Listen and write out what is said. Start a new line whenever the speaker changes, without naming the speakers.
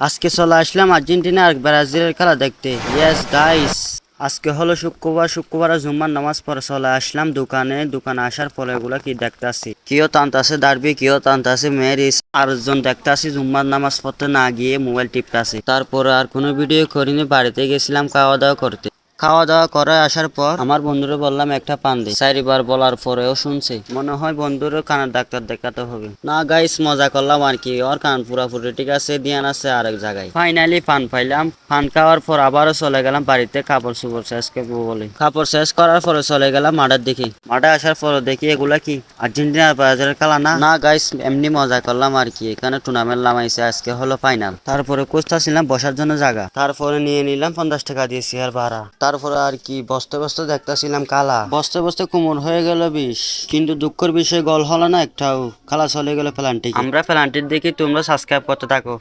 আজকে চলে আসলাম আর্জেন্টিনা আর ব্রাজিলের খেলা দেখতে। ইয়েস গাইস, আজকে হলো শুক্রবার জুম্মার নামাজ পড়ে চলে আসলাম দোকানে আসার পরে এগুলা কি দেখতাছি, কেউ টানতাছে ডার্বি, কেউ টানতাছে ম্যারিস, আরেকজন দেখতাছি জুম্মার নামাজ পড়তে না গিয়ে মোবাইল টিপতাছে। তারপরে আর কোনো ভিডিও করিনি, বাড়িতে গেছিলাম খাওয়া দাওয়া করে আসার পর আমার বন্ধুরে বললাম একটা পান দে। 4বার বলার পরেও শুনছে, মনে হয় বন্ধুরও কানের ডাক্তার দেখাতে হবে। না গাইস, মজা করলাম আর কি, ওর কান পুরাপুরি ঠিক আছে, ধ্যান আছে আরেক জায়গায়। ফাইনালি পান পাইলাম, পান খাওয়ার পর আবারও চলে গেলাম বাড়িতে কাপড় চোপড় শেষ করবো বলে। কাপড় শেষ করার পরে চলে গেলাম মাঠের দিকে। মাঠে আসার পরে দেখি এগুলা কি আর্জেন্টিনার ব্রাজিলের খেলা না। না গাইস, এমনি মজা করলাম আর কি, এখানে টুর্নামেন্ট নামাইছে, আজকে হলো ফাইনাল। তারপরে খুঁজতেছিলাম বসার জন্য জায়গা, তারপরে নিয়ে নিলাম 50 টাকা দিয়ে চেয়ার ভাড়া। তারপরে আর কি বসতে দেখতেছিলাম কালা, বসতে কোমর হয়ে গেল 20। কিন্তু দুঃখের বিষয় গোল হলো না একটাও, খেলা চলে গেল পেনাল্টি। আমরা পেনাল্টির দেখি, তোমরা সাবস্ক্রাইব করতে থাকো।